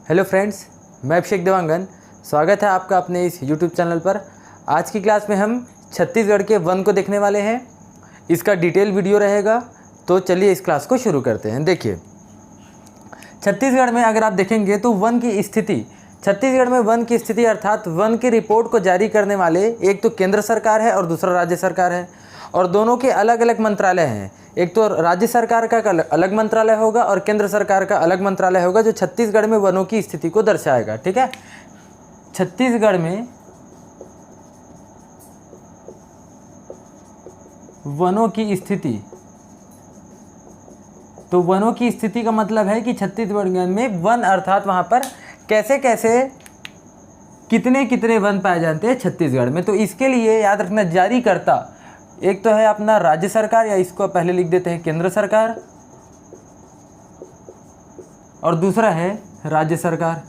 Hello friends, मैं अभिषेक देवांगन। स्वागत है आपका अपने इस यूट्यूब चैनल पर। आज की क्लास में हम छत्तीसगढ़ के वन को देखने वाले हैं। इसका डिटेल वीडियो रहेगा, तो चलिए इस क्लास को शुरू करते हैं। देखिए, छत्तीसगढ़ में अगर आप देखेंगे तो वन की स्थिति, छत्तीसगढ़ में वन की स्थिति अर्थात वन की रिपोर्ट को जारी करने वाले एक तो केंद्र सरकार है और दूसरा राज्य सरकार है, और दोनों के अलग अलग मंत्रालय हैं। एक तो राज्य सरकार का अलग मंत्रालय होगा और केंद्र सरकार का अलग मंत्रालय होगा, जो छत्तीसगढ़ में वनों की स्थिति को दर्शाएगा। ठीक है, छत्तीसगढ़ में वनों की स्थिति, तो वनों की स्थिति का मतलब है कि छत्तीसगढ़ में वन अर्थात वहाँ पर कैसे कैसे कितने कितने वन पाए जाते हैं छत्तीसगढ़ में। तो इसके लिए याद रखना, जारीकर्ता एक तो है अपना राज्य सरकार, या इसको पहले लिख देते हैं केंद्र सरकार, और दूसरा है राज्य सरकार।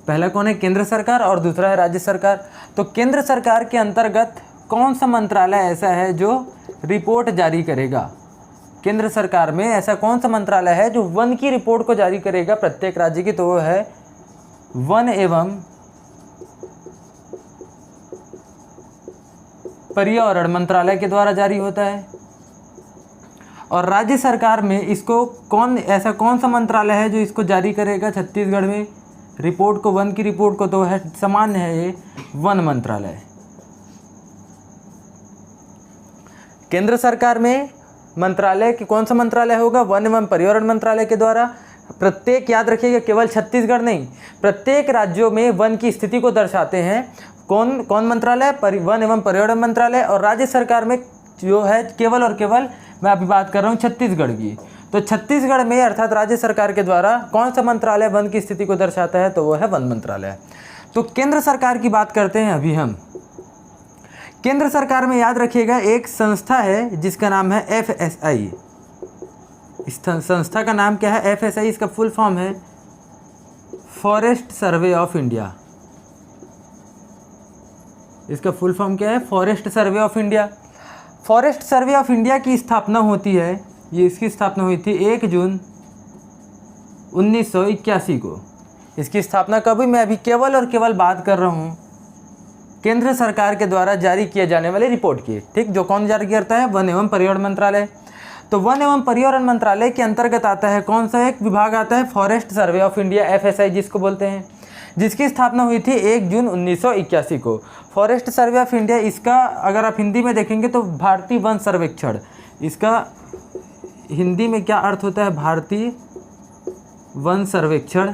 पहला कौन है? केंद्र सरकार, और दूसरा है राज्य सरकार। तो केंद्र सरकार के अंतर्गत कौन सा मंत्रालय ऐसा है जो रिपोर्ट जारी करेगा? केंद्र सरकार में ऐसा कौन सा मंत्रालय है जो वन की रिपोर्ट को जारी करेगा प्रत्येक राज्य की? तो वो है वन एवं पर्यावरण मंत्रालय के द्वारा जारी होता है। और राज्य सरकार में इसको ऐसा कौन सा मंत्रालय है जो इसको जारी करेगा छत्तीसगढ़ में रिपोर्ट को, वन की रिपोर्ट को? तो है सामान्य है ये वन मंत्रालय। केंद्र सरकार में मंत्रालय की कौन सा मंत्रालय होगा? वन एवं पर्यावरण मंत्रालय के द्वारा। प्रत्येक, याद रखिएगा, केवल छत्तीसगढ़ नहीं, प्रत्येक राज्यों में वन की स्थिति को दर्शाते हैं कौन मंत्रालय? वन एवं पर्यावरण मंत्रालय। और राज्य सरकार में जो है केवल और केवल, मैं अभी बात कर रहा हूँ छत्तीसगढ़ की, तो छत्तीसगढ़ में अर्थात राज्य सरकार के द्वारा कौन सा मंत्रालय वन की स्थिति को दर्शाता है? तो वो है वन मंत्रालय। तो केंद्र सरकार की बात करते हैं अभी हम। केंद्र सरकार में याद रखिएगा एक संस्था है जिसका नाम है FSI। इस संस्था का नाम क्या है? FSI। इसका फुल फॉर्म है फॉरेस्ट सर्वे ऑफ इंडिया। इसका फुल फॉर्म क्या है? Forest survey of India. Forest survey of India की स्थापना होती है, ये इसकी स्थापना हुई थी 1 जून 1981 को। इसकी स्थापना कब हुई? मैं अभी केवल और केवल बात कर रहा हूँ केंद्र सरकार के द्वारा जारी किए जाने वाले रिपोर्ट की। ठीक, जो कौन जारी करता है? वन एवं पर्यावरण मंत्रालय। तो वन एवं पर्यावरण मंत्रालय के अंतर्गत आता है कौन सा एक विभाग आता है? Forest survey of India, FSI जिसको बोलते हैं, जिसकी स्थापना हुई थी 1 जून 1981 को। फॉरेस्ट सर्वे ऑफ इंडिया, इसका अगर आप हिंदी में देखेंगे तो भारतीय वन सर्वेक्षण, इसका हिंदी में क्या अर्थ होता है? भारतीय वन सर्वेक्षण,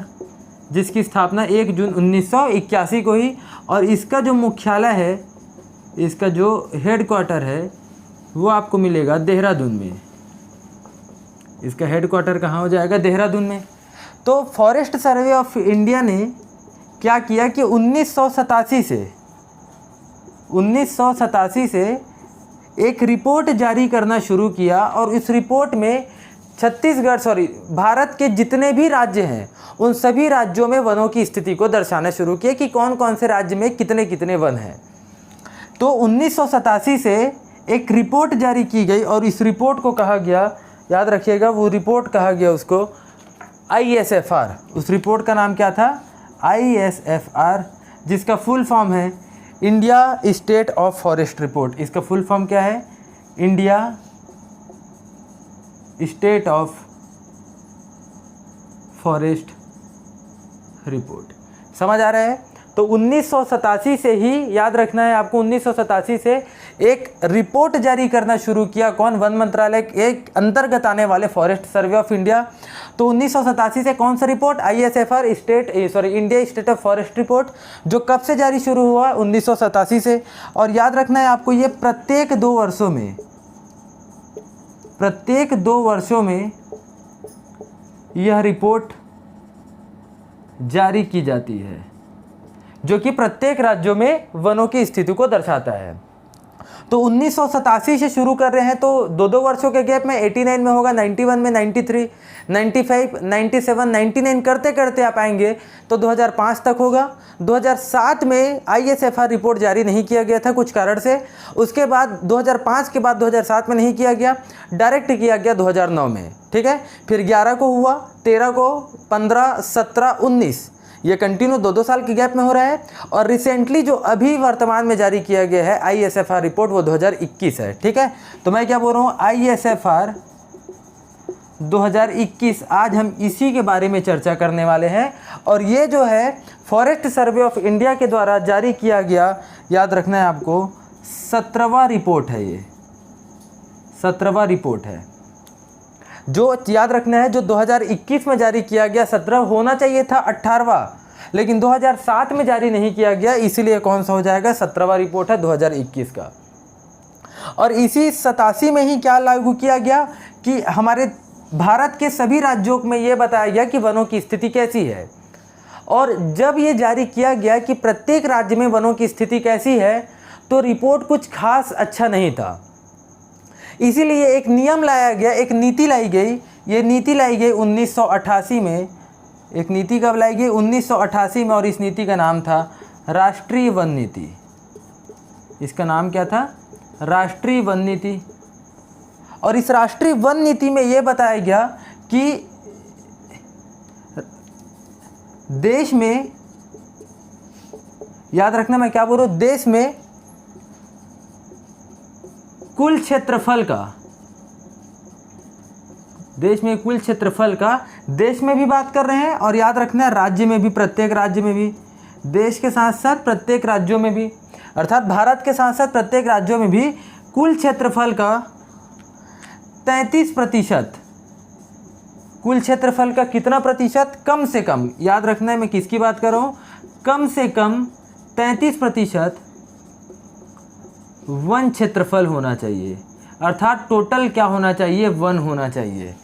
जिसकी स्थापना 1 जून 1981 को हुई। और इसका जो मुख्यालय है, इसका जो हेडक्वार्टर है वो आपको मिलेगा देहरादून में। इसका हेडक्वार्टर कहाँ हो जाएगा? देहरादून में। तो फॉरेस्ट सर्वे ऑफ इंडिया ने क्या किया कि 1987 से एक रिपोर्ट जारी करना शुरू किया, और इस रिपोर्ट में भारत के जितने भी राज्य हैं उन सभी राज्यों में वनों की स्थिति को दर्शाना शुरू किया कि कौन कौन से राज्य में कितने कितने वन हैं। तो 1987 से एक रिपोर्ट जारी की गई, और इस रिपोर्ट को कहा गया, याद रखिएगा, वो रिपोर्ट कहा गया उसको ISFR। उस रिपोर्ट का नाम क्या था? ISFR, जिसका फुल फॉर्म है India state of forest report. इसका फुल फॉर्म क्या है? India state of forest report. समझ आ रहा है? तो 1987 से ही, याद रखना है आपको, 1987 से एक रिपोर्ट जारी करना शुरू किया। कौन? वन मंत्रालय के अंतर्गत आने वाले फॉरेस्ट सर्वे ऑफ इंडिया। तो 1987 से कौन सा report? ISFR India state of forest report, जो कब से जारी शुरू हुआ? 1987 से। और याद रखना है आपको, ये प्रत्येक 2 वर्षों में यह रिपोर्ट जारी की जाती है, जो कि प्रत्येक राज्यों में वनों की स्थिति को दर्शाता है। तो 1987 से शुरू कर रहे हैं, तो 2-2 वर्षों के गैप में 89 में होगा, 91 में, 93, 95, 97, 99 करते करते आप आएंगे तो 2005 तक होगा। 2007 में ISFR रिपोर्ट जारी नहीं किया गया था कुछ कारण से, उसके बाद 2005 के बाद 2007 में नहीं किया गया, डायरेक्ट किया गया 2009 में, ठीक है। फिर 11 को हुआ, 13 को, 15, 17, 19, ये कंटिन्यू 2-2 साल के गैप में हो रहा है। और रिसेंटली जो अभी वर्तमान में जारी किया गया है ISFR रिपोर्ट वो 2021 है, ठीक है। तो मैं क्या बोल रहा हूँ, ISFR 2021, आज हम इसी के बारे में चर्चा करने वाले हैं। और ये जो है फॉरेस्ट सर्वे ऑफ इंडिया के द्वारा जारी किया गया, याद रखना है आपको, 17वां रिपोर्ट है, ये 17वां रिपोर्ट है जो याद रखना है, जो 2021 में जारी किया गया। 17 होना चाहिए था 18वां, लेकिन 2007 में जारी नहीं किया गया, इसीलिए कौन सा हो जाएगा, 17वां रिपोर्ट है 2021 का। और इसी 87 में ही क्या लागू किया गया कि हमारे भारत के सभी राज्यों में ये बताया गया कि वनों की स्थिति कैसी है। और जब ये जारी किया गया कि प्रत्येक राज्य में वनों की स्थिति कैसी है, तो रिपोर्ट कुछ खास अच्छा नहीं था। इसीलिए एक नियम लाया गया, एक नीति लाई गई। ये नीति लाई गई 1988 में। एक नीति कब लाई गई, 1988 में, और इस नीति का नाम था राष्ट्रीय वन नीति। इसका नाम क्या था, राष्ट्रीय वन नीति। और इस राष्ट्रीय वन नीति में ये बताया गया कि देश में, याद रखना मैं क्या बोल रहा हूं, देश में कुल क्षेत्रफल का, देश में कुल क्षेत्रफल का, देश में भी बात कर रहे हैं और याद रखना है राज्य में भी, प्रत्येक राज्य में भी, देश के साथ साथ प्रत्येक राज्यों में भी, अर्थात भारत के साथ साथ प्रत्येक राज्यों में भी कुल क्षेत्रफल का 33%, कुल क्षेत्रफल का कितना प्रतिशत, कम से कम, याद रखना है मैं किसकी बात कर रहा हूँ, कम से कम 33% वन क्षेत्रफल होना चाहिए, अर्थात टोटल क्या होना चाहिए, वन होना चाहिए।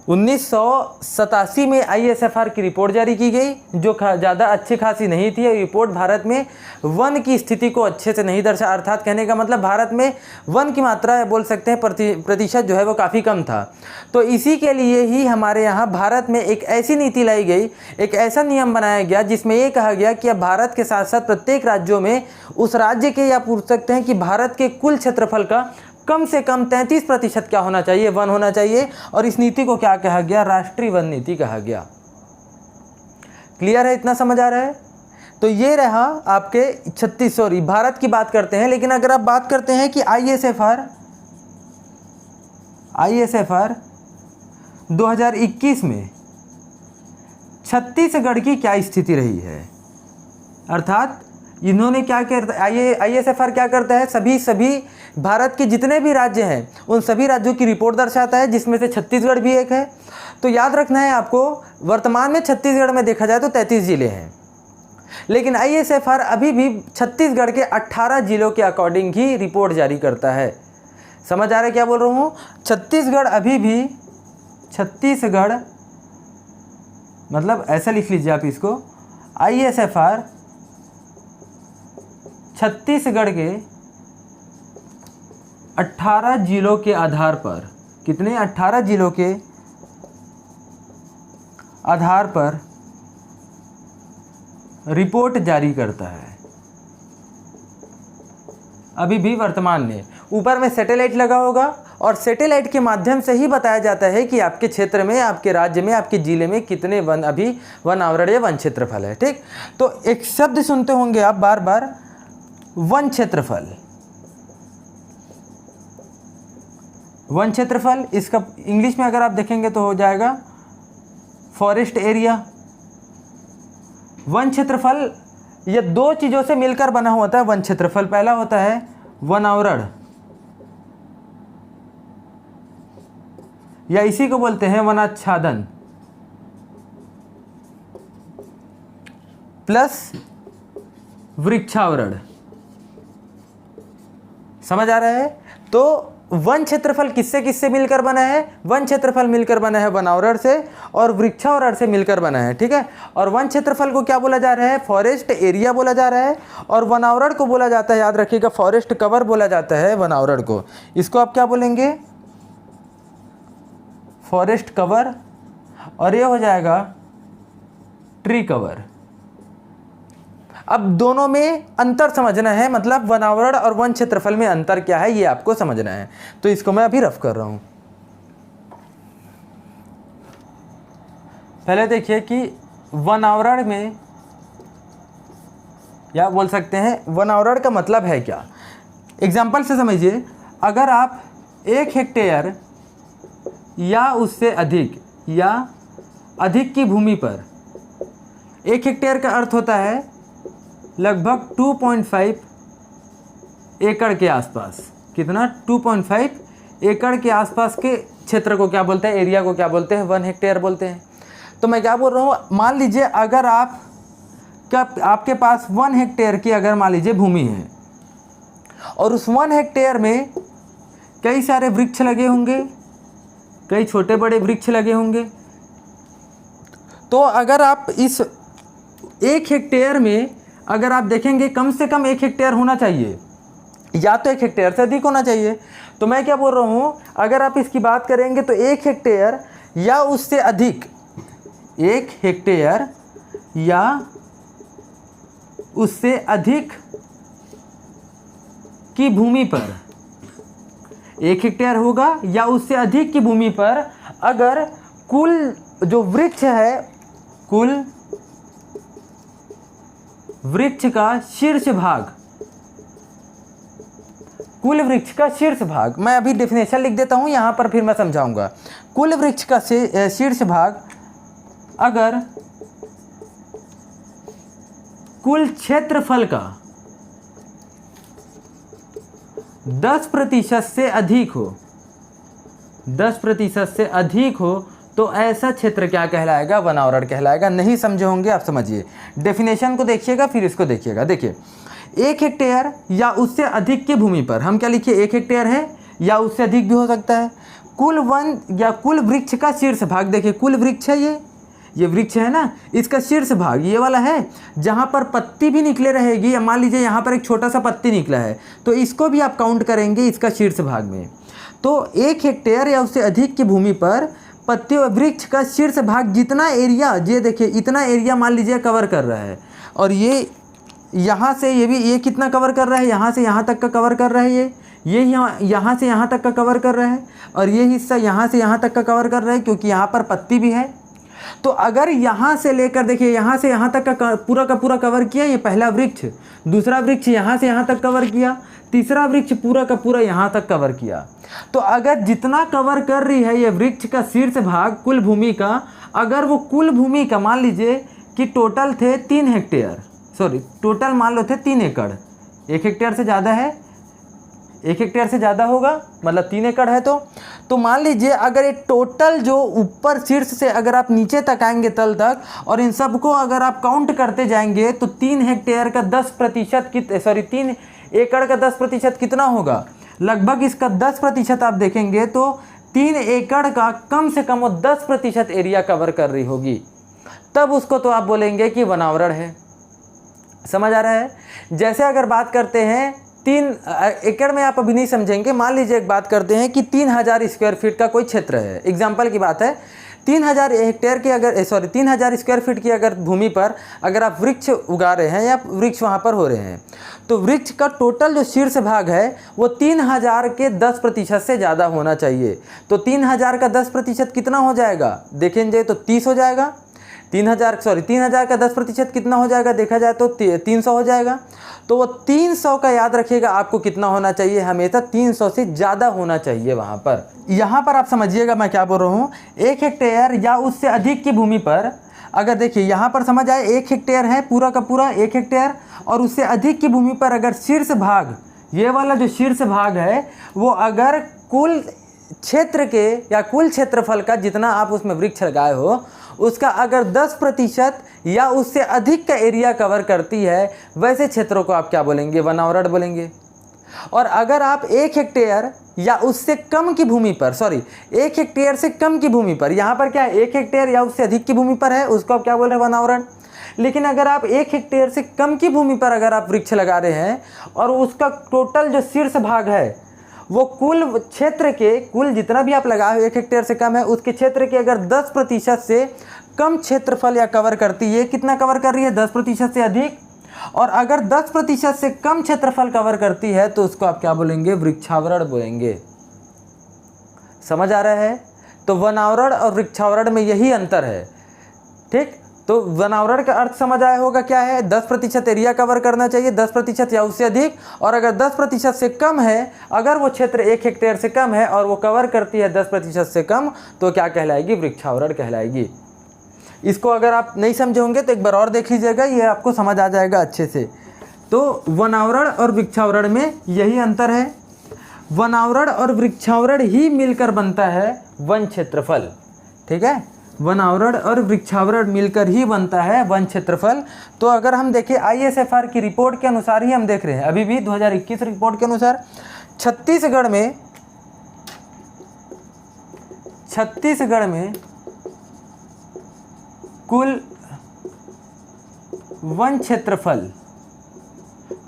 1987 में ISFR की रिपोर्ट जारी की गई, जो ज़्यादा अच्छी खासी नहीं थी। रिपोर्ट भारत में वन की स्थिति को अच्छे से नहीं दर्शा, अर्थात कहने का मतलब भारत में वन की मात्रा, बोल सकते हैं प्रतिशत जो है वो काफ़ी कम था। तो इसी के लिए ही हमारे यहाँ भारत में एक ऐसी नीति लाई गई, एक ऐसा नियम बनाया गया जिसमें ये कहा गया कि अब भारत के साथ साथ प्रत्येक राज्यों में उस राज्य के, या पूछ सकते हैं कि भारत के कुल क्षेत्रफल का कम से कम 33% क्या होना चाहिए, वन होना चाहिए। और इस नीति को क्या कहा गया, राष्ट्रीय वन नीति कहा गया। क्लियर है, इतना समझ आ रहा है। तो ये रहा आपके 36, सॉरी भारत की बात करते हैं। लेकिन अगर आप बात करते हैं कि ISFR 2021 में छत्तीसगढ़ की क्या स्थिति रही है, अर्थात इन्होंने क्या करता है, ISFR क्या करता है, सभी भारत के जितने भी राज्य हैं उन सभी राज्यों की रिपोर्ट दर्शाता है, जिसमें से छत्तीसगढ़ भी एक है। तो याद रखना है आपको, वर्तमान में छत्तीसगढ़ में देखा जाए तो 33 जिले हैं, लेकिन ISFR अभी भी छत्तीसगढ़ के 18 जिलों के अकॉर्डिंग ही रिपोर्ट जारी करता है। समझ आ रहा है क्या बोल रहा हूँ, छत्तीसगढ़ अभी भी, छत्तीसगढ़ मतलब ऐसा लिख लीजिए आप इसको, ISFR छत्तीसगढ़ के 18 जिलों के आधार पर, कितने, 18 जिलों के आधार पर रिपोर्ट जारी करता है अभी भी वर्तमान में। ऊपर में सैटेलाइट लगा होगा और सैटेलाइट के माध्यम से ही बताया जाता है कि आपके क्षेत्र में, आपके राज्य में, आपके जिले में कितने वन, अभी वन आवरण या वन क्षेत्रफल है, ठीक। तो एक शब्द सुनते होंगे आप बार बार, वन क्षेत्रफल। वन क्षेत्रफल, इसका इंग्लिश में अगर आप देखेंगे तो हो जाएगा फॉरेस्ट एरिया। वन क्षेत्रफल ये दो चीज़ों से मिलकर बना हुआ होता है वन क्षेत्रफल। पहला होता है वन आवरण, या इसी को बोलते हैं वनाच्छादन, प्लस वृक्षावरण। समझ आ रहा है। तो वन क्षेत्रफल किससे किससे मिलकर बना है? वन क्षेत्रफल मिलकर बना है वनावरण से और वृक्षावरण से मिलकर बना है, ठीक है। और वन क्षेत्रफल को क्या बोला जा रहा है? फॉरेस्ट एरिया बोला जा रहा है। और वनावरण को बोला जाता है, याद रखिएगा, फॉरेस्ट कवर बोला जाता है वनावरण को। इसको आप क्या बोलेंगे? Forest cover. और ये हो जाएगा ट्री कवर। अब दोनों में अंतर समझना है, मतलब वनावरण और वन क्षेत्रफल में अंतर क्या है ये आपको समझना है। तो इसको मैं अभी रफ कर रहा हूं। पहले देखिए कि वनावरण में, या बोल सकते हैं वनावरण का मतलब है क्या। एग्जाम्पल से समझिए, अगर आप 1 हेक्टेयर या उससे अधिक की भूमि पर, 1 हेक्टेयर का अर्थ होता है लगभग 2.5 एकड़ के आसपास। कितना? 2.5 एकड़ के आसपास के क्षेत्र को क्या बोलते हैं? एरिया को क्या बोलते हैं? 1 हेक्टेयर बोलते हैं। तो मैं क्या बोल रहा हूँ, मान लीजिए अगर आपके पास 1 हेक्टेयर की अगर मान लीजिए भूमि है और उस 1 हेक्टेयर में कई सारे वृक्ष लगे होंगे, कई छोटे बड़े वृक्ष लगे होंगे। तो अगर आप इस 1 हेक्टेयर में अगर आप देखेंगे, कम से कम 1 हेक्टेयर होना चाहिए, या तो 1 हेक्टेयर से अधिक होना चाहिए। तो मैं क्या बोल रहा हूँ, अगर आप इसकी बात करेंगे तो 1 हेक्टेयर या उससे अधिक, 1 हेक्टेयर या उससे अधिक की भूमि पर, 1 हेक्टेयर होगा या उससे अधिक की भूमि पर अगर कुल जो वृक्ष है, कुल वृक्ष का शीर्ष भाग, कुल वृक्ष का शीर्ष भाग, मैं अभी डेफिनेशन लिख देता हूं, यहां पर फिर मैं समझाऊंगा। कुल वृक्ष का शीर्ष भाग अगर कुल क्षेत्रफल का 10% से अधिक हो, 10% से अधिक हो, तो ऐसा क्षेत्र क्या कहलाएगा? वनावरण कहलाएगा। नहीं समझे होंगे आप, समझिए, डेफिनेशन को देखिएगा फिर इसको देखिएगा। देखिए, 1 हेक्टेयर या उससे अधिक की भूमि पर, हम क्या लिखिए? 1 हेक्टेयर है या उससे अधिक भी हो सकता है। कुल वन या कुल वृक्ष का शीर्ष भाग, देखिए कुल वृक्ष है, ये वृक्ष है ना, इसका शीर्ष भाग ये वाला है जहाँ पर पत्ती भी निकले रहेगी, या मान लीजिए यहाँ पर एक छोटा सा पत्ती निकला है, तो इसको भी आप काउंट करेंगे इसका शीर्ष भाग में। तो 1 हेक्टेयर या उससे अधिक की भूमि पर पत्ती और वृक्ष का शीर्ष भाग जितना एरिया, ये देखिए इतना एरिया मान लीजिए कवर कर रहा है, और ये यहाँ से ये कितना कवर कर रहा है? यहाँ से यहाँ तक का कवर कर रहा है, ये यहाँ से यहाँ तक का कवर कर रहा है, और ये हिस्सा यहाँ से यहाँ तक का कवर कर रहा है, क्योंकि यहाँ पर पत्ती भी है। तो अगर यहाँ से लेकर देखिए यहाँ से यहाँ तक का पूरा कवर किया ये पहला वृक्ष, दूसरा वृक्ष यहाँ से यहाँ तक कवर किया, तीसरा वृक्ष पूरा का पूरा यहाँ तक कवर किया। तो अगर जितना कवर कर रही है ये वृक्ष का शीर्ष भाग कुल भूमि का, अगर वो कुल भूमि का मान लीजिए कि टोटल थे 3 हेक्टेयर, सॉरी टोटल मान लो थे 3 एकड़, 1 हेक्टेयर से ज़्यादा है, 1 हेक्टेयर से ज़्यादा होगा मतलब 3 एकड़ है। तो मान लीजिए अगर ये टोटल जो ऊपर शीर्ष से अगर आप नीचे तक आएंगे तल तक, और इन सबको अगर आप काउंट करते जाएंगे, तो 3 हेक्टेयर का 10% 3 एकड़ का 10% कितना होगा? लगभग इसका 10% आप देखेंगे तो 3 एकड़ का कम से कम वो 10% एरिया कवर कर रही होगी, तब उसको तो आप बोलेंगे कि वनावरण है। समझ आ रहा है? जैसे अगर बात करते हैं 3 एकड़ में, आप अभी नहीं समझेंगे, मान लीजिए एक बात करते हैं कि 3000 स्क्वायर फीट का कोई क्षेत्र है, एग्जाम्पल की बात है, 3000 हेक्टेयर की अगर 3000 स्क्वायर फीट की अगर भूमि पर अगर आप वृक्ष उगा रहे हैं या वृक्ष वहाँ पर हो रहे हैं, तो वृक्ष का टोटल जो शीर्ष भाग है वो 3000 के 10% से ज़्यादा होना चाहिए। तो 3000 का 10% कितना हो जाएगा? देखेंगे तो 30 हो जाएगा। 3000 का 10% कितना हो जाएगा? देखा जाए तो 300 हो जाएगा। तो वो 300 का याद रखिएगा आपको कितना होना चाहिए? हमेशा 300 से ज़्यादा होना चाहिए वहाँ पर। यहाँ पर आप समझिएगा मैं क्या बोल रहा हूँ, 1 हेक्टेयर या उससे अधिक की भूमि पर अगर देखिए यहाँ पर समझ आए 1 हेक्टेयर है पूरा का पूरा 1 हेक्टेयर, और उससे अधिक की भूमि पर अगर शीर्ष भाग, ये वाला जो शीर्ष भाग है वो अगर कुल क्षेत्र के या कुल क्षेत्रफल का जितना आप उसमें वृक्ष लगाए हो उसका अगर 10% या उससे अधिक का एरिया कवर करती है, वैसे क्षेत्रों को आप क्या बोलेंगे? वनावरण बोलेंगे। और अगर आप 1 हेक्टेयर या उससे कम की भूमि पर, 1 हेक्टेयर से कम की भूमि पर, यहाँ पर क्या है 1 हेक्टेयर या उससे अधिक की भूमि पर है, उसको आप क्या बोल रहे हैं, वन आवरण। लेकिन अगर आप 1 हेक्टेयर से कम की भूमि पर अगर आप वृक्ष लगा रहे हैं और उसका टोटल जो शीर्ष भाग है वो कुल क्षेत्र के, कुल जितना भी आप लगाए हो 1 हेक्टेयर से कम है, उसके क्षेत्र के अगर 10% से कम क्षेत्रफल या कवर करती है, कितना कवर कर रही है, 10% से अधिक, और अगर 10% से कम क्षेत्रफल कवर करती है तो उसको आप क्या बोलेंगे, वृक्षावरण बोलेंगे। समझ आ रहा है? तो वनावरण और वृक्षावरण में यही अंतर है। ठीक, तो वनावरण का अर्थ समझ आया होगा क्या है, 10% एरिया कवर करना चाहिए, 10% या उससे अधिक, और अगर 10% से कम है, अगर वो क्षेत्र 1 हेक्टेयर से कम है और वो कवर करती है 10% से कम, तो क्या कहलाएगी, वृक्षावरण कहलाएगी। इसको अगर आप नहीं समझे होंगे तो एक बार और देख लीजिएगा, ये आपको समझ आ जाएगा अच्छे से। तो वनावरण और वृक्षावरण में यही अंतर है। वनावरण और वृक्षावरण ही मिलकर बनता है वन क्षेत्रफल। ठीक है, वनावरण और वृक्षावरण मिलकर ही बनता है वन क्षेत्रफल। तो अगर हम देखें ISFR की रिपोर्ट के अनुसार ही हम देख रहे हैं, अभी भी 2021 रिपोर्ट के अनुसार छत्तीसगढ़ में कुल वन क्षेत्रफल,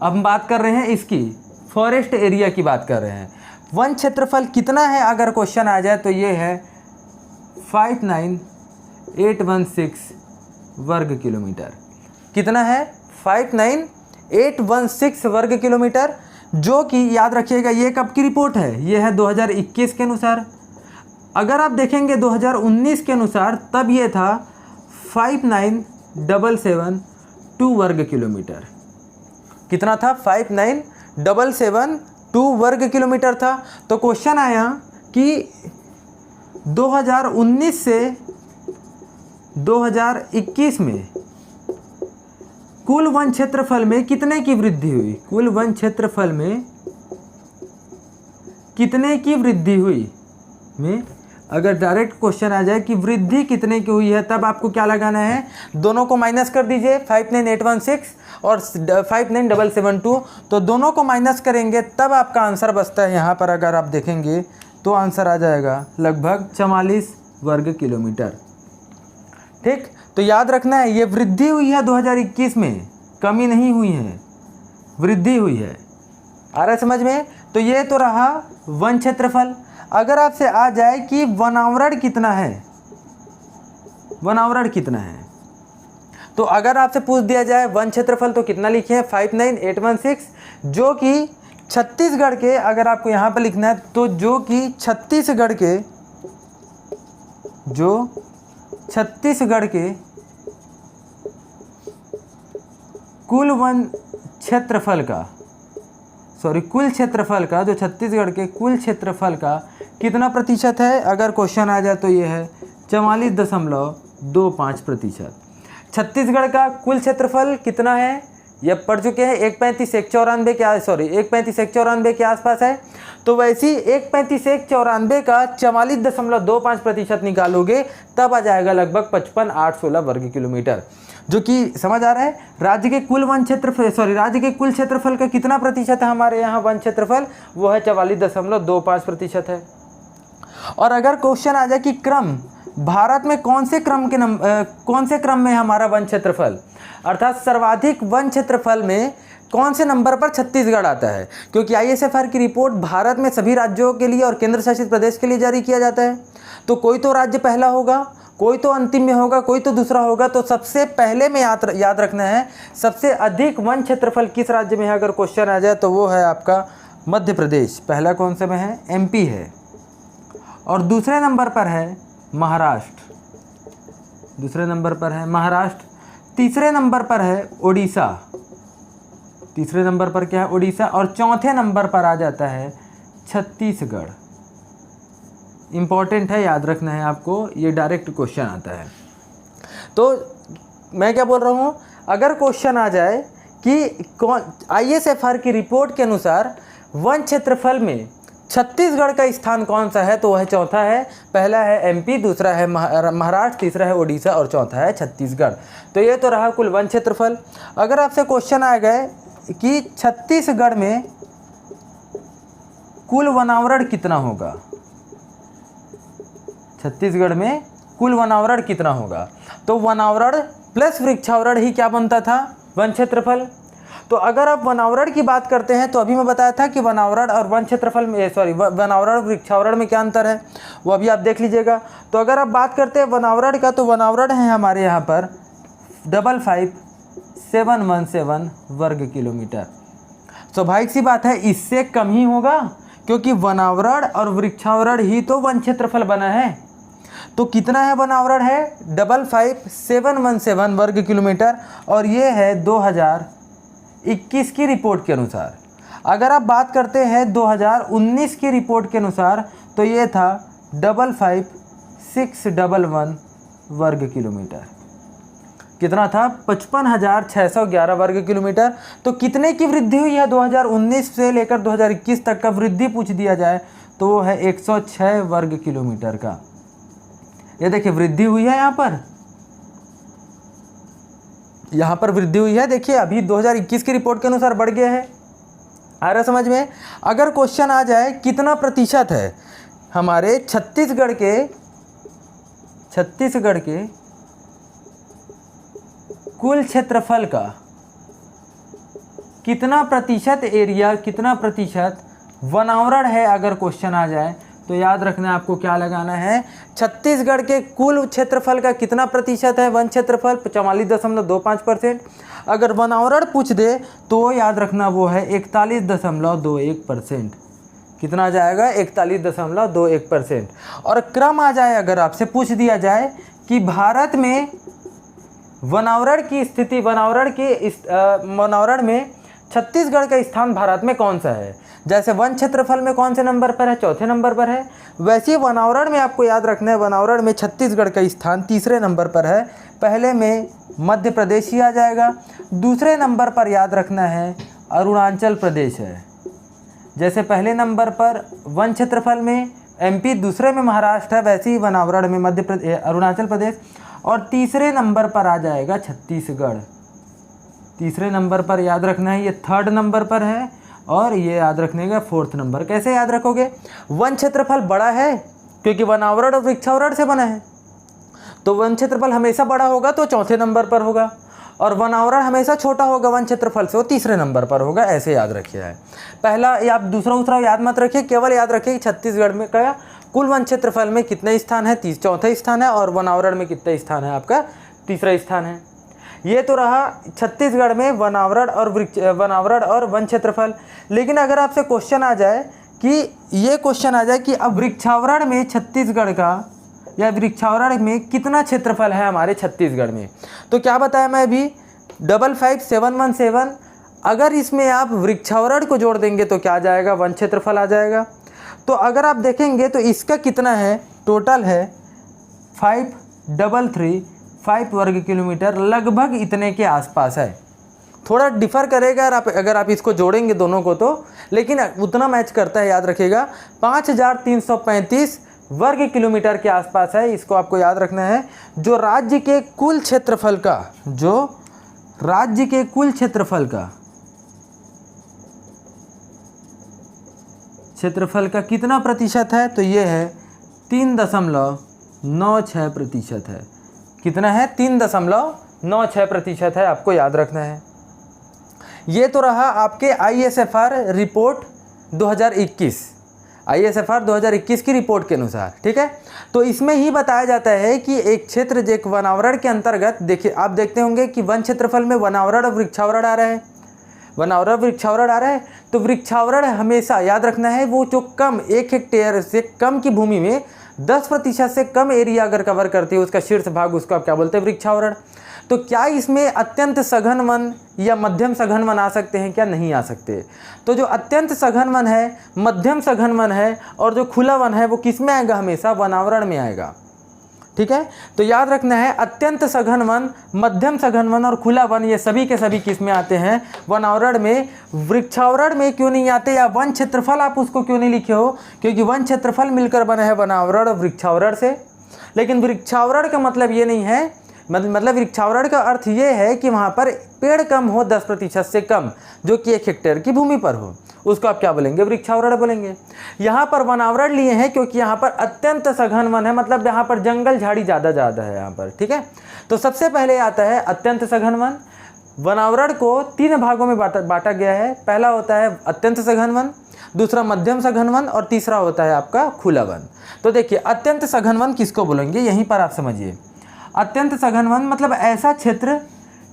अब हम बात कर रहे हैं इसकी फॉरेस्ट एरिया की बात कर रहे हैं, वन क्षेत्रफल कितना है अगर क्वेश्चन आ जाए तो ये है 59816 वर्ग किलोमीटर। कितना है, 59816 वर्ग किलोमीटर, जो कि याद रखिएगा ये कब की रिपोर्ट है, ये है 2021 के अनुसार। अगर आप देखेंगे 2019 के अनुसार तब ये था 59772 वर्ग किलोमीटर। कितना था, 59772 वर्ग किलोमीटर था। तो क्वेश्चन आया कि 2019 से 2021 में कुल वन क्षेत्रफल में कितने की वृद्धि हुई, कुल वन क्षेत्रफल में कितने की वृद्धि हुई में अगर डायरेक्ट क्वेश्चन आ जाए कि वृद्धि कितने की हुई है, तब आपको क्या लगाना है, दोनों को माइनस कर दीजिए, 59816 और 59772, तो दोनों को माइनस करेंगे तब आपका आंसर बचता है। यहाँ पर अगर आप देखेंगे तो आंसर आ जाएगा लगभग 44 वर्ग किलोमीटर। ठीक, तो याद रखना है ये वृद्धि हुई है 2021 में, कमी नहीं हुई है, वृद्धि हुई है। आ रहा है समझ में? तो ये तो रहा वन क्षेत्रफल। अगर आपसे आ जाए कि वनावरण कितना है, वनावरण कितना है, तो अगर आपसे पूछ दिया जाए वन क्षेत्रफल तो कितना लिखे, 59816, जो कि छत्तीसगढ़ के, अगर आपको यहाँ पर लिखना है तो जो कि छत्तीसगढ़ के कुल वन क्षेत्रफल का, कुल क्षेत्रफल का, जो छत्तीसगढ़ के कुल क्षेत्रफल का कितना प्रतिशत है, अगर क्वेश्चन आ जाए तो ये है 44.25%। छत्तीसगढ़ का कुल क्षेत्रफल कितना है, ये पढ़ चुके हैं, 135,194 के 135,194 के आसपास है। तो वैसी 135,194 का 44.25% निकालोगे तब आ जाएगा लगभग 55,816 वर्ग किलोमीटर, जो कि समझ आ रहा है। राज्य के कुल वन क्षेत्रफल, राज्य के कुल क्षेत्रफल का कितना प्रतिशत है हमारे यहाँ वन क्षेत्रफल, वो है 44.25% है। और अगर क्वेश्चन आ जाए कि क्रम, भारत में कौन से क्रम में हमारा वन क्षेत्रफल, अर्थात सर्वाधिक वन क्षेत्रफल में कौन से नंबर पर छत्तीसगढ़ आता है, क्योंकि ISFR की रिपोर्ट भारत में सभी राज्यों के लिए और केंद्र शासित प्रदेश के लिए जारी किया जाता है। तो कोई तो राज्य पहला होगा, कोई तो अंतिम में होगा, कोई तो दूसरा होगा। तो सबसे पहले में याद रखना है सबसे अधिक वन क्षेत्रफल किस राज्य में है, अगर क्वेश्चन आ जाए तो वो है आपका मध्य प्रदेश। पहला कौन से में है, MP है, और दूसरे नंबर पर है महाराष्ट्र, दूसरे नंबर पर है महाराष्ट्र, तीसरे नंबर पर है ओडिशा, तीसरे नंबर पर क्या है, ओडिशा, और चौथे नंबर पर आ जाता है छत्तीसगढ़। इम्पॉर्टेंट है, याद रखना है आपको, ये डायरेक्ट क्वेश्चन आता है। तो मैं क्या बोल रहा हूँ, अगर क्वेश्चन आ जाए कि ISFR की रिपोर्ट के अनुसार वन क्षेत्रफल में छत्तीसगढ़ का स्थान कौन सा है, तो वह चौथा है। पहला है MP, दूसरा है महाराष्ट्र, तीसरा है ओडिशा और चौथा है छत्तीसगढ़। तो ये तो रहा कुल वन क्षेत्रफल। अगर आपसे क्वेश्चन आ गए कि छत्तीसगढ़ में कुल वनावरण कितना होगा, छत्तीसगढ़ में कुल वनावरण कितना होगा। तो वनावरण प्लस वृक्षावरण ही क्या बनता था, वन क्षेत्रफल। तो अगर आप वनावरण की बात करते हैं तो अभी मैं बताया था कि वनावरण और वन क्षेत्रफल में वनावरण वृक्षावरण में क्या अंतर है, वो अभी आप देख लीजिएगा। तो अगर आप बात करते हैं वनावरण का, तो वनावरण है हमारे यहाँ पर 55,717 वर्ग किलोमीटर। स्वाभाविक सी बात है, इससे कम ही होगा, क्योंकि वनावरण और वृक्षावरण ही तो वन क्षेत्रफल बना है। तो कितना है वनावरण है, 55,717 वर्ग किलोमीटर, और ये है 2021 की रिपोर्ट के अनुसार। अगर आप बात करते हैं 2019 की रिपोर्ट के अनुसार, तो ये था 55,611 वर्ग किलोमीटर। कितना था, 55,611 वर्ग किलोमीटर। तो कितने की वृद्धि हुई है 2019 से लेकर 2021 तक का वृद्धि पूछ दिया जाए तो वो है 106 वर्ग किलोमीटर का। ये देखिए वृद्धि हुई है, यहाँ पर वृद्धि हुई है। देखिए अभी 2021 की रिपोर्ट के अनुसार बढ़ गया है। आ रहा समझ में। अगर क्वेश्चन आ जाए कितना प्रतिशत है हमारे छत्तीसगढ़ के कुल क्षेत्रफल का, कितना प्रतिशत एरिया, कितना प्रतिशत वनावरण है, अगर क्वेश्चन आ जाए तो याद रखना आपको क्या लगाना है, छत्तीसगढ़ के कुल क्षेत्रफल का कितना प्रतिशत है वन क्षेत्रफल, 44.25%। अगर वनावरण पूछ दे तो याद रखना वो है 41.21%। कितना आ जाएगा, 41.21%। और क्रम आ जाए, अगर आपसे पूछ दिया जाए कि भारत में वनावरण की स्थिति, वनावरण में छत्तीसगढ़ का स्थान भारत में कौन सा है, जैसे वन क्षेत्रफल में कौन से नंबर पर है, चौथे नंबर पर है, वैसे ही वनावरण में आपको याद रखना है, वनावरण में छत्तीसगढ़ का स्थान तीसरे नंबर पर है। पहले में मध्य प्रदेश ही आ जाएगा, दूसरे नंबर पर याद रखना है अरुणाचल प्रदेश है। जैसे पहले नंबर पर वन क्षेत्रफल में MP, दूसरे में महाराष्ट्र है, वैसे ही वनावरण में मध्य प्रदेश, अरुणाचल प्रदेश, और तीसरे नंबर पर आ जाएगा छत्तीसगढ़। तीसरे नंबर पर याद रखना है, ये थर्ड नंबर पर है, और ये याद रखने का फोर्थ नंबर। कैसे याद रखोगे, वन क्षेत्रफल बड़ा है क्योंकि वनावरण और वृक्षावरण से बना है, तो वन क्षेत्रफल हमेशा बड़ा होगा तो चौथे नंबर पर होगा, और वनावरण हमेशा छोटा होगा वन क्षेत्रफल से, वो तीसरे नंबर पर होगा। ऐसे याद रखिए है। पहला या आप दूसरा याद मत रखिए, केवल याद रखिए कि छत्तीसगढ़ में का कुल वन क्षेत्रफल में कितने स्थान है, चौथा स्थान है, और वनावरण में कितना स्थान है, आपका तीसरा स्थान है। ये तो रहा छत्तीसगढ़ में वनावरण और वन क्षेत्रफल। लेकिन अगर आपसे क्वेश्चन आ जाए कि अब वृक्षावरण में छत्तीसगढ़ का, या वृक्षावरण में कितना क्षेत्रफल है हमारे छत्तीसगढ़ में, तो क्या बताया मैं अभी, 55,717। अगर इसमें आप वृक्षावरण को जोड़ देंगे तो क्या आ जाएगा, वन क्षेत्रफल आ जाएगा। तो अगर आप देखेंगे तो इसका कितना है, टोटल है 5,335 वर्ग किलोमीटर, लगभग इतने के आसपास है। थोड़ा डिफ़र करेगा अगर आप इसको जोड़ेंगे दोनों को तो, लेकिन उतना मैच करता है, याद रखिएगा 5,335 वर्ग किलोमीटर के आसपास है। इसको आपको याद रखना है। जो राज्य के कुल क्षेत्रफल का कितना प्रतिशत है, तो ये है 3.96% है। कितना है, 3.96% है, आपको याद रखना है। ये तो रहा आपके ISFR रिपोर्ट 2021, ISFR 2021 की रिपोर्ट के अनुसार, ठीक है। तो इसमें ही बताया जाता है कि एक क्षेत्र जो वनावरण के अंतर्गत, देखिए आप देखते होंगे कि वन क्षेत्रफल में वनावरण और वृक्षावरण आ रहा है, तो वृक्षावरण हमेशा याद रखना है वो जो कम 1 हेक्टेयर से कम की भूमि में 10% से कम एरिया अगर कवर करती है, उसका शीर्ष भाग, उसको आप क्या बोलते हैं, वृक्षावरण। तो क्या इसमें अत्यंत सघन वन या मध्यम सघन वन आ सकते हैं, क्या नहीं आ सकते। तो जो अत्यंत सघन वन है, मध्यम सघन वन है, और जो खुला वन है, वो किस में आएगा, हमेशा वनावरण में आएगा, ठीक है। तो याद रखना है अत्यंत सघन वन, मध्यम सघन वन और खुला वन, ये सभी के सभी किस में आते हैं, वनावरण में। वृक्षावरण में क्यों नहीं आते, या वन क्षेत्रफल आप उसको क्यों नहीं लिखे हो, क्योंकि वन क्षेत्रफल मिलकर बना है वनावरण और वृक्षावरण से। लेकिन वृक्षावरण का मतलब ये नहीं है, मतलब वृक्षावरण का अर्थ ये है कि वहाँ पर पेड़ कम हो 10% से कम, जो कि 1 हेक्टेयर की भूमि पर हो, उसको आप क्या बोलेंगे, वृक्षावरण बोलेंगे। यहाँ पर वनावरण लिए हैं क्योंकि यहाँ पर अत्यंत सघन वन है, मतलब यहाँ पर जंगल झाड़ी ज़्यादा है यहाँ पर, ठीक है। तो सबसे पहले आता है अत्यंत सघन वन। वनावरण को 3 भागों में बांटा गया है। पहला होता है अत्यंत सघन वन, दूसरा मध्यम सघन वन और तीसरा होता है आपका खुला वन। तो देखिए अत्यंत सघन वन किसको बोलेंगे, यहीं पर आप समझिए। अत्यंत सघन वन मतलब ऐसा क्षेत्र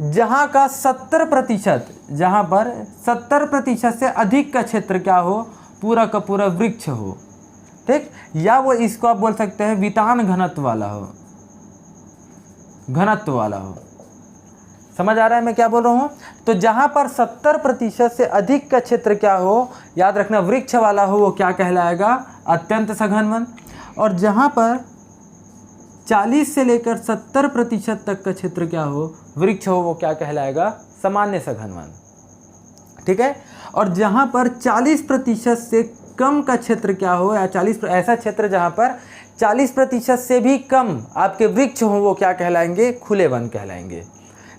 जहाँ का 70%, जहाँ पर 70% से अधिक का क्षेत्र क्या हो, पूरा का पूरा वृक्ष हो, ठीक। या वो इसको आप बोल सकते हैं वितान घनत्व वाला हो, समझ आ रहा है मैं क्या बोल रहा हूँ। तो जहाँ पर 70% से अधिक का क्षेत्र क्या हो, याद रखना वृक्ष वाला हो, वो क्या कहलाएगा, अत्यंत सघन वन। और जहाँ पर 40 से लेकर 70% तक का क्षेत्र क्या हो, वृक्ष हो, वो क्या कहलाएगा, सामान्य सघन वन, ठीक है। और जहाँ पर 40% से कम का क्षेत्र क्या हो, या 40 ऐसा क्षेत्र जहाँ पर 40% से भी कम आपके वृक्ष हो, वो क्या कहलाएंगे, खुले वन कहलाएंगे।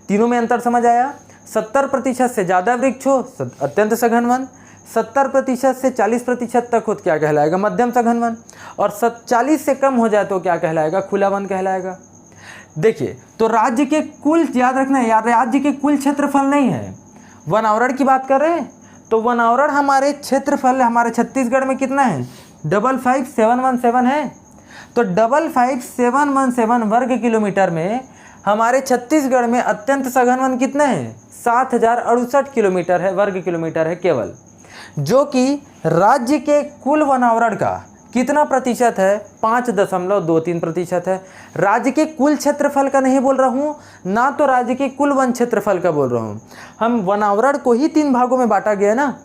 तीनों में अंतर समझ आया। 70% से ज़्यादा वृक्ष हो अत्यंत सघन वन, 70% से 40% तक हो क्या कहलाएगा, मध्यम सघन वन, और 40 से कम हो जाए तो क्या कहलाएगा, खुला वन कहलाएगा। देखिए तो राज्य के कुल, याद रखना है यार, राज्य के कुल क्षेत्रफल नहीं है, वनावरण की बात कर रहे हैं। तो वनावरण हमारे क्षेत्रफल हमारे छत्तीसगढ़ में कितना है, 555717 है। तो 555717 वर्ग किलोमीटर में हमारे छत्तीसगढ़ में अत्यंत सघन वन कितना है, 7068 किलोमीटर है, वर्ग किलोमीटर है केवल, जो कि राज्य के कुल वनावरण का कितना प्रतिशत है, 5.23% है। राज्य के कुल क्षेत्रफल का नहीं बोल रहा हूँ ना, तो राज्य के कुल वन क्षेत्रफल का बोल रहा हूँ। हम वनावरण को ही 3 भागों में बांटा गया ना,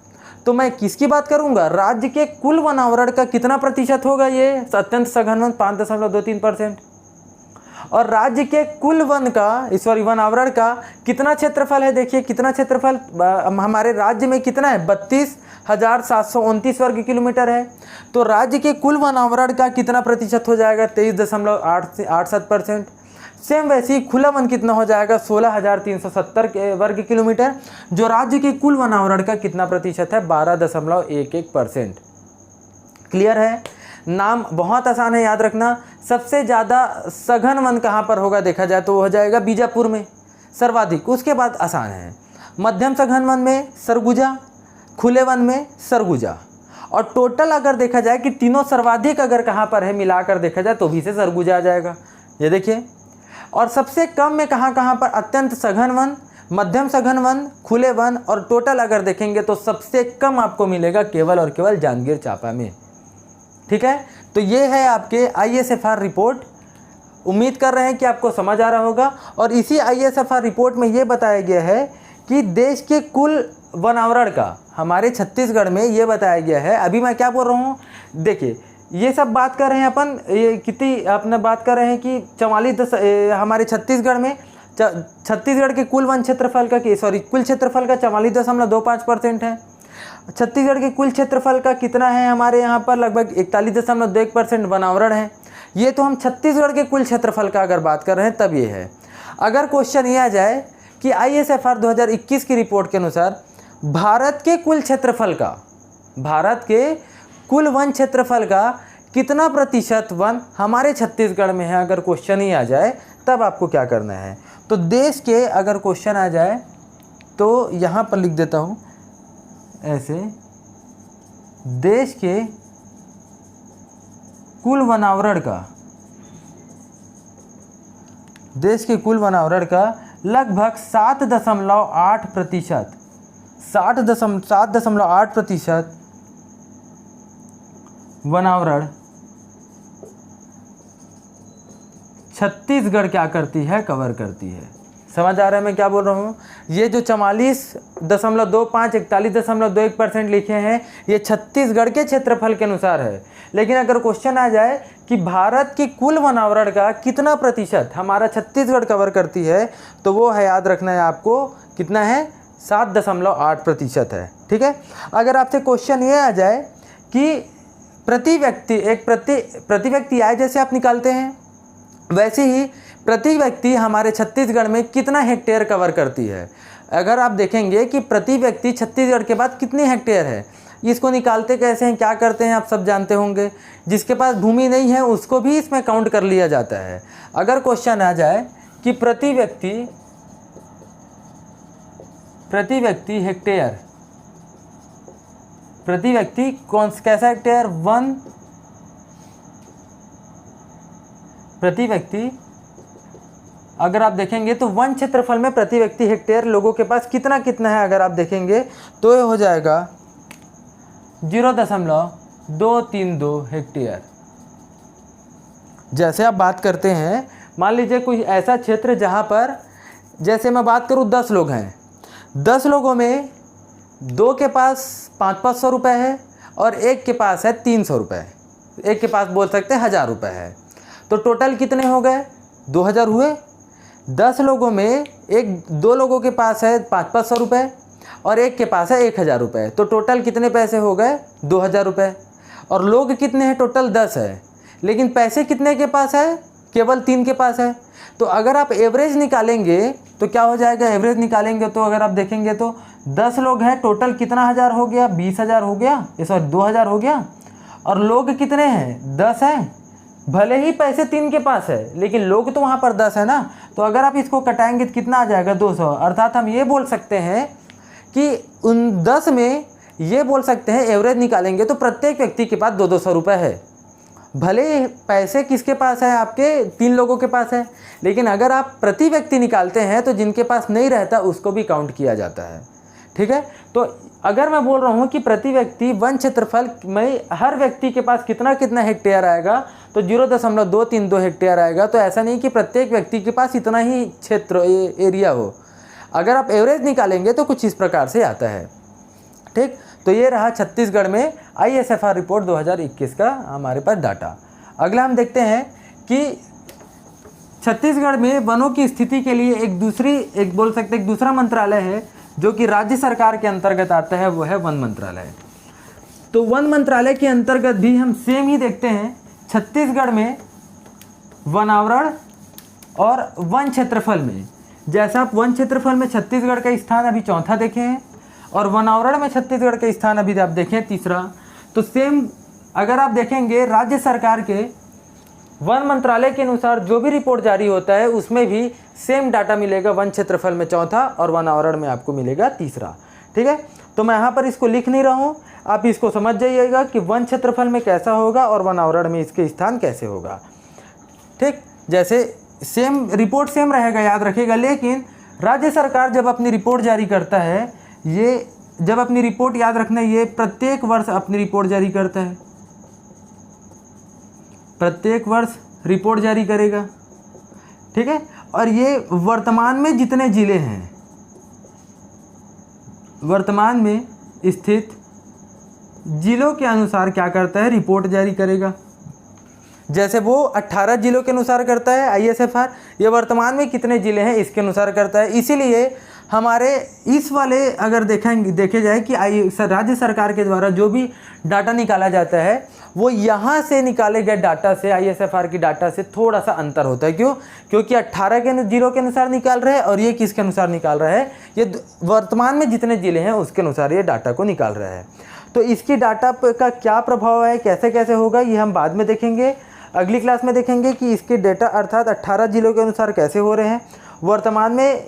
तो मैं किसकी बात करूँगा, राज्य के कुल वनावरण का कितना प्रतिशत होगा, ये अत्यंत सघन वन 5.23%। और राज्य के कुल वन का, सॉरी वनावरण का कितना क्षेत्रफल है, देखिए कितना क्षेत्रफल हमारे राज्य में कितना है, 32,729 वर्ग किलोमीटर है। तो राज्य के कुल वनावरण का कितना प्रतिशत हो जाएगा, 23.87%। सेम वैसे ही खुला वन कितना हो जाएगा, 16,370 वर्ग किलोमीटर, जो राज्य के कुल वनावरण का कितना प्रतिशत है, 12.11%। क्लियर है। नाम बहुत आसान है याद रखना। सबसे ज़्यादा सघन वन कहाँ पर होगा देखा जाए तो वो हो जाएगा बीजापुर में सर्वाधिक, उसके बाद आसान है। मध्यम सघन वन में सरगुजा, खुले वन में सरगुजा, और टोटल अगर देखा जाए कि तीनों सर्वाधिक अगर कहाँ पर है मिलाकर देखा जाए तो भी से सरगुजा आ जाएगा, ये देखिए। और सबसे कम में कहाँ पर, अत्यंत सघन वन, मध्यम सघन वन, खुले वन, और टोटल अगर देखेंगे तो सबसे कम आपको मिलेगा केवल और केवल जांजगीर चांपा में, ठीक है। तो ये है आपके ISFR रिपोर्ट। उम्मीद कर रहे हैं कि आपको समझ आ रहा होगा। और इसी ISFR रिपोर्ट में ये बताया गया है कि देश के कुल वनावरण का हमारे छत्तीसगढ़ में ये बताया गया है। अभी मैं क्या बोल रहा हूँ, देखिए ये सब बात कर रहे हैं अपन, ये कितनी अपने बात कर रहे हैं कि 44 हमारे छत्तीसगढ़ में, छत्तीसगढ़ के कुल वन क्षेत्रफल का कुल क्षेत्रफल का 44.25% है। छत्तीसगढ़ के कुल क्षेत्रफल का कितना है, हमारे यहाँ पर लगभग 41.21% वनावरण है। ये तो हम छत्तीसगढ़ के कुल क्षेत्रफल का अगर बात कर रहे हैं तब ये है। अगर क्वेश्चन ये आ जाए कि ISFR 2021 की रिपोर्ट के अनुसार भारत के कुल क्षेत्रफल का, भारत के कुल वन क्षेत्रफल का कितना प्रतिशत वन हमारे छत्तीसगढ़ में है, अगर क्वेश्चन ही आ जाए तब आपको क्या करना है। तो देश के अगर क्वेश्चन आ जाए तो यहाँ पर लिख देता हूँ ऐसे, देश के कुल वनावरण का, देश के कुल वनावरण का लगभग 7.8%, 7.8% वनावरण छत्तीसगढ़ क्या करती है, कवर करती है। समझ आ रहा है मैं क्या बोल रहा हूँ। ये जो 44.25 41.21% लिखे हैं ये छत्तीसगढ़ के क्षेत्रफल के अनुसार है। लेकिन अगर क्वेश्चन आ जाए कि भारत की कुल वनावरण का कितना प्रतिशत हमारा छत्तीसगढ़ कवर करती है, तो वो है, याद रखना है आपको, कितना है, 7.8% है, ठीक है। अगर आपसे क्वेश्चन ये आ जाए कि प्रति व्यक्ति आय जैसे आप निकालते हैं वैसे ही प्रति व्यक्ति हमारे छत्तीसगढ़ में कितना हेक्टेयर कवर करती है। अगर आप देखेंगे कि प्रति व्यक्ति छत्तीसगढ़ के बाद कितनी हेक्टेयर है, इसको निकालते कैसे हैं, क्या करते हैं, आप सब जानते होंगे। जिसके पास भूमि नहीं है उसको भी इसमें काउंट कर लिया जाता है। अगर क्वेश्चन आ जाए कि प्रति व्यक्ति हेक्टेयर, प्रति व्यक्ति कौन कैसा हेक्टेयर, वन प्रति व्यक्ति, अगर आप देखेंगे तो वन क्षेत्रफल में प्रति व्यक्ति हेक्टेयर लोगों के पास कितना कितना है, अगर आप देखेंगे तो ये हो जाएगा 0.232 हेक्टेयर। जैसे आप बात करते हैं, मान लीजिए कोई ऐसा क्षेत्र जहाँ पर, जैसे मैं बात करूँ 10 लोग हैं, 10 लोगों में 2 के पास 500-500 रुपये है और एक के पास है 300 रुपये, एक के पास बोल सकते हैं 1000 रुपये है, तो टोटल कितने हो गए, 2000 हुए। 10 लोगों में 2 लोगों के पास है 500-500 रुपये और एक के पास है 1000 रुपये, तो टोटल कितने पैसे हो गए, 2000 रुपये। और लोग कितने हैं, टोटल 10 है, लेकिन पैसे कितने के पास है, केवल 3 के पास है। तो अगर आप एवरेज निकालेंगे तो क्या हो जाएगा, एवरेज निकालेंगे तो अगर आप देखेंगे तो 10 लोग हैं, टोटल कितना हज़ार हो गया, 20,000 हो गया, सॉरी 2000 हो गया। और लोग कितने हैं, 10 हैं, भले ही पैसे 3 के पास है लेकिन लोग तो वहाँ पर 10 है ना। तो अगर आप इसको कटाएंगे तो कितना आ जाएगा, 200। अर्थात हम ये बोल सकते हैं कि उन 10 में ये बोल सकते हैं, एवरेज निकालेंगे तो प्रत्येक व्यक्ति के पास 200 रुपये है। भले पैसे किसके पास है, आपके 3 लोगों के पास है, लेकिन अगर आप प्रति व्यक्ति निकालते हैं तो जिनके पास नहीं रहता उसको भी काउंट किया जाता है। ठीक है, तो अगर मैं बोल रहा हूँ कि प्रति व्यक्ति वन क्षेत्रफल में हर व्यक्ति के पास कितना कितना हेक्टेयर आएगा, तो 0.232 हेक्टेयर आएगा। तो ऐसा नहीं कि प्रत्येक व्यक्ति के पास इतना ही क्षेत्र एरिया हो। अगर आप एवरेज निकालेंगे तो कुछ इस प्रकार से आता है। ठीक, तो ये रहा छत्तीसगढ़ में ISFR रिपोर्ट 2021 का हमारे पास डाटा। अगला हम देखते हैं कि छत्तीसगढ़ में वनों की स्थिति के लिए एक बोल सकते एक दूसरा मंत्रालय है जो कि राज्य सरकार के अंतर्गत आता है, वो है वन मंत्रालय। तो वन मंत्रालय के अंतर्गत भी हम सेम ही देखते हैं, छत्तीसगढ़ में वनावरण और वन क्षेत्रफल में, जैसा आप वन क्षेत्रफल में छत्तीसगढ़ का स्थान अभी चौथा देखे हैं और वनावरण में छत्तीसगढ़ का स्थान अभी आप देखें तीसरा, तो सेम अगर आप देखेंगे राज्य सरकार के वन मंत्रालय के अनुसार जो भी रिपोर्ट जारी होता है उसमें भी सेम डाटा मिलेगा, वन क्षेत्रफल में चौथा और वनावरण में आपको मिलेगा तीसरा। ठीक है, तो मैं यहाँ पर इसको लिख नहीं रहा हूँ, आप इसको समझ जाइएगा कि वन क्षेत्रफल में कैसा होगा और वनावरण में इसके स्थान कैसे होगा। ठीक, जैसे सेम रिपोर्ट सेम रहेगा, याद रखिएगा। लेकिन राज्य सरकार जब अपनी रिपोर्ट जारी करता है, ये जब अपनी रिपोर्ट, याद रखना, ये प्रत्येक वर्ष अपनी रिपोर्ट जारी करता है, प्रत्येक वर्ष रिपोर्ट जारी करेगा। ठीक है, और ये वर्तमान में जितने जिले हैं, वर्तमान में स्थित जिलों के अनुसार क्या करता है, रिपोर्ट जारी करेगा। जैसे वो 18 जिलों के अनुसार करता है ISFR, ये वर्तमान में कितने जिले हैं इसके अनुसार करता है। इसीलिए हमारे इस वाले अगर देखे जाए कि राज्य सरकार के द्वारा जो भी डाटा निकाला जाता है वो यहाँ से निकाले गए डाटा से, ISFR की डाटा से थोड़ा सा अंतर होता है। क्यों? क्योंकि 18 के जिलों के अनुसार निकाल रहा है और ये किसके अनुसार निकाल रहा है, ये वर्तमान में जितने ज़िले हैं उसके अनुसार ये डाटा को निकाल रहा है। तो इसकी डाटा का क्या प्रभाव है, कैसे कैसे होगा, ये हम बाद में देखेंगे, अगली क्लास में देखेंगे कि इसके डेटा अर्थात 18 जिलों के अनुसार कैसे हो रहे हैं वर्तमान में,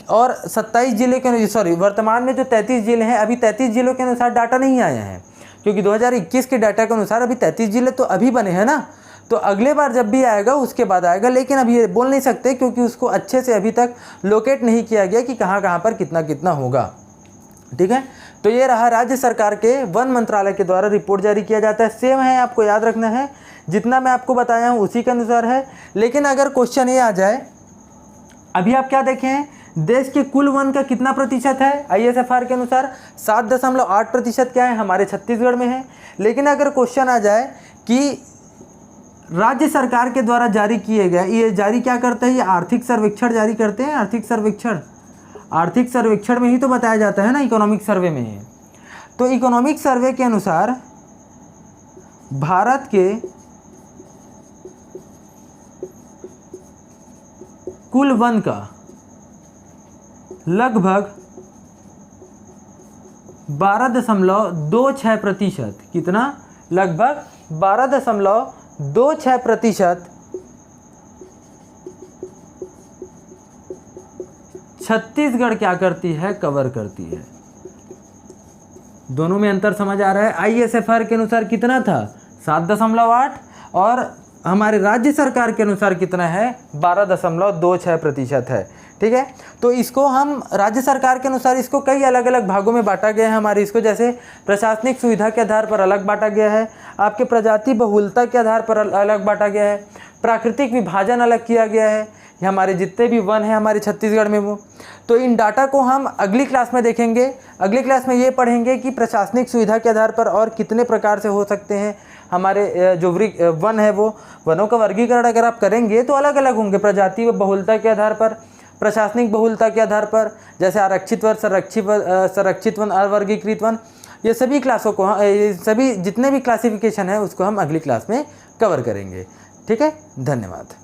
और 27 जिले के वर्तमान में जो 33 जिले हैं, अभी 33 जिलों के अनुसार डाटा नहीं आया है, क्योंकि 2021 के डाटा के अनुसार अभी 33 जिले तो अभी बने हैं ना, तो अगले बार जब भी आएगा उसके बाद आएगा। लेकिन अभी ये बोल नहीं सकते क्योंकि उसको अच्छे से अभी तक लोकेट नहीं किया गया कि कहाँ कहाँ पर कितना कितना होगा। ठीक है, तो ये रहा राज्य सरकार के वन मंत्रालय के द्वारा रिपोर्ट जारी किया जाता है। सेम है, आपको याद रखना है, जितना मैं आपको बताया हूँ उसी के अनुसार है। लेकिन अगर क्वेश्चन ये आ जाए, अभी आप क्या देखें हैं, देश के कुल वन का कितना प्रतिशत है ISFR के अनुसार, 7.8% क्या है, हमारे छत्तीसगढ़ में है। लेकिन अगर क्वेश्चन आ जाए कि राज्य सरकार के द्वारा जारी किए गए, ये जारी क्या करते हैं, ये आर्थिक सर्वेक्षण जारी करते हैं। आर्थिक सर्वेक्षण में ही तो बताया जाता है ना, इकोनॉमिक सर्वे में है। तो इकोनॉमिक सर्वे के अनुसार भारत के कुल वन का लगभग 12.26%। कितना? लगभग 12.26% छत्तीसगढ़ क्या करती है? कवर करती है। दोनों में अंतर समझ आ रहा है? ISFR के अनुसार कितना था? 7.8 और हमारे राज्य सरकार के अनुसार कितना है? 12.26% है। ठीक है, तो इसको हम राज्य सरकार के अनुसार इसको कई अलग अलग भागों में बांटा गया है हमारे इसको, जैसे प्रशासनिक सुविधा के आधार पर अलग बांटा गया है, आपके प्रजाति बहुलता के आधार पर अलग बांटा गया है, प्राकृतिक विभाजन अलग किया गया है, ये हमारे जितने भी वन हैं हमारे छत्तीसगढ़ में वो। तो इन डाटा को हम अगली क्लास में देखेंगे। अगली क्लास में ये पढ़ेंगे कि प्रशासनिक सुविधा के आधार पर और कितने प्रकार से हो सकते हैं हमारे जो वन है, वो वनों का वर्गीकरण अगर आप करेंगे तो अलग अलग होंगे, प्रजाति व बहुलता के आधार पर, प्रशासनिक बहुलता के आधार पर, जैसे आरक्षित वन, संरक्षित वन, अवर्गीकृत वन। ये सभी क्लासों को, ये सभी जितने भी क्लासिफिकेशन है उसको हम अगली क्लास में कवर करेंगे। ठीक है, धन्यवाद।